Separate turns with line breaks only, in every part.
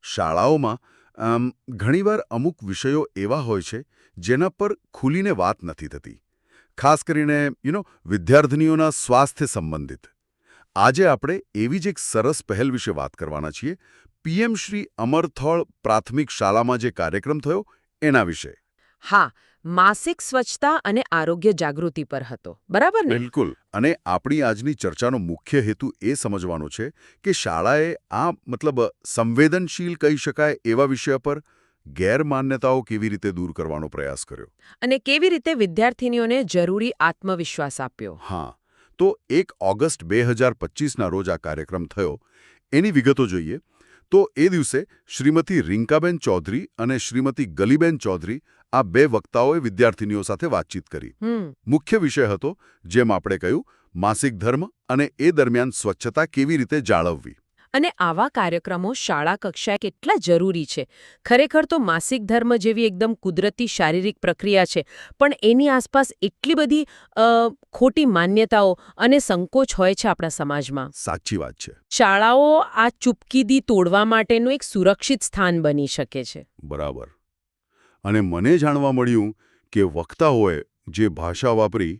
શાળાઓમાં ઘણીવાર અમુક વિષયો એવા હોય છે જેના પર ખુલીને વાત નથી થતી. ખાસ કરીને વિદ્યાર્થીનીઓના સ્વાસ્થ્ય સંબંધિત. આજે આપણે એવી જ એક સરસ પહેલ વિશે વાત કરવાના છીએ. પીએમ શ્રી અમર થોળ પ્રાથમિક શાળામાં જે કાર્યક્રમ થયો એના વિશે.
હા, માસિક સ્વચ્છતા અને આરોગ્ય જાગૃતિ પર હતો, બરાબર ને?
બિલકુલ. અને આપણી આજની ચર્ચાનો મુખ્ય હેતુ એ સમજવાનો છે કે શાળાએ સંવેદનશીલ કહી શકાય એવા વિષય પર ગેરમાન્યતાઓ કેવી રીતે દૂર કરવાનો પ્રયાસ કર્યો.
અને કેવી રીતે વિદ્યાર્થીનીઓને જરૂરી આત્મવિશ્વાસ આપ્યો.
હા, તો 1 ઓગસ્ટ 2025ના રોજ આ કાર્યક્રમ થયો. એની વિગતો જોઈએ તો એ દિવસે શ્રીમતી રિંકાબેન ચૌધરી અને શ્રીમતી ગલીબેન ચૌધરી આ બે વક્તાઓએ વિદ્યાર્થીનીઓ સાથે વાતચીત કરી. મુખ્ય વિષય હતો, જેમ આપણે કહ્યું, માસિક ધર્મ અને એ દરમિયાન સ્વચ્છતા કેવી રીતે જાળવવી.
અને આવા કાર્યક્રમો શાળા કક્ષાએ કેટલા જરૂરી છે. ખરેખર તો માસિક ધર્મ જેવી એકદમ કુદરતી શારીરિક પ્રક્રિયા છે, પણ એની આસપાસ એટલી બધી ખોટી માન્યતાઓ અને સંકોચ હોય છે આપણા સમાજમાં.
સાચી વાત છે.
શાળાઓ આ ચૂપકીદી તોડવા માટેનું એક સુરક્ષિત સ્થાન બની શકે છે.
બરાબર. અને મને જાણવા મળ્યું કે વક્તાઓએ જે ભાષા વાપરી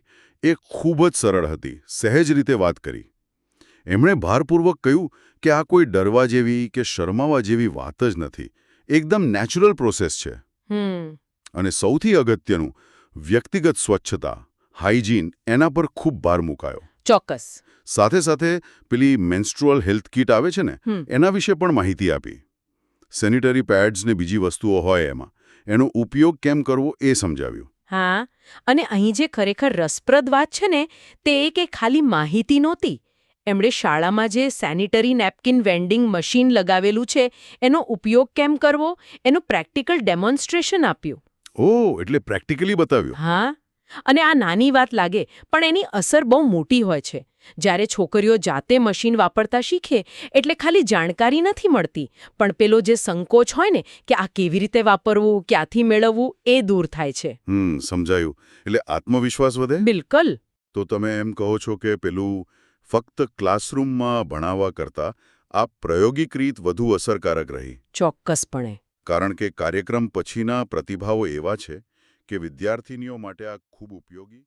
એ ખૂબ જ સરળ હતી, સહેજ રીતે વાત કરી. એમણે ભારપૂર્વક કહ્યું કે આ કોઈ ડરવા જેવી કે શરમાવા જેવી વાત જ નથી. એકદમ નેચરલ પ્રોસેસ છે. અને સૌથી અગત્યનું, વ્યક્તિગત સ્વચ્છતા, હાઇજીન, એના પર ખૂબ ભાર મુકાયો.
ચોક્કસ.
સાથે સાથે પેલી મેન્સ્ટ્રુઅલ હેલ્થ કીટ આવે છે ને, એના વિશે પણ માહિતી આપી. સેનિટરી પેડ્સ ને બીજી વસ્તુઓ હોય એમાં એનો ઉપયોગ કેમ કરવો એ સમજાવ્યું.
હા, અને અહીં જે ખરેખર રસપ્રદ વાત છે ને, તે એ કે ખાલી માહિતી નહોતી. એમણે શાળામાં જે સેનિટરી નેપકિન વેન્ડિંગ મશીન લગાવેલું છે એનો ઉપયોગ કેમ કરવો એનું પ્રેક્ટિકલ ડેમોન્સ્ટ્રેશન આપ્યું.
ઓહ, એટલે પ્રેક્ટિકલી બતાવ્યું.
હા, અને આ નાની વાત લાગે પણ એની અસર બહુ મોટી હોય છે. જ્યારે છોકરીઓ જાતે મશીન વાપરતા શીખે એટલે ખાલી જાણકારી નથી મળતી, પણ પેલો જે સંકોચ હોય ને કે આ કેવી રીતે વાપરવું, ક્યાંથી મેળવવું, એ દૂર થાય છે.
સમજાયું. એટલે આત્મવિશ્વાસ વધે.
બિલકુલ.
તો તમે એમ કહો છો કે પેલું ફક્ત ક્લાસરૂમમાં ભણાવવા કરતાં આ પ્રાયોગિક રીત વધુ અસરકારક રહી.
ચોક્કસપણે.
કારણ કે કાર્યક્રમ પછીના પ્રતિભાવો એવા છે કે વિદ્યાર્થીનીઓ માટે આ ખૂબ ઉપયોગી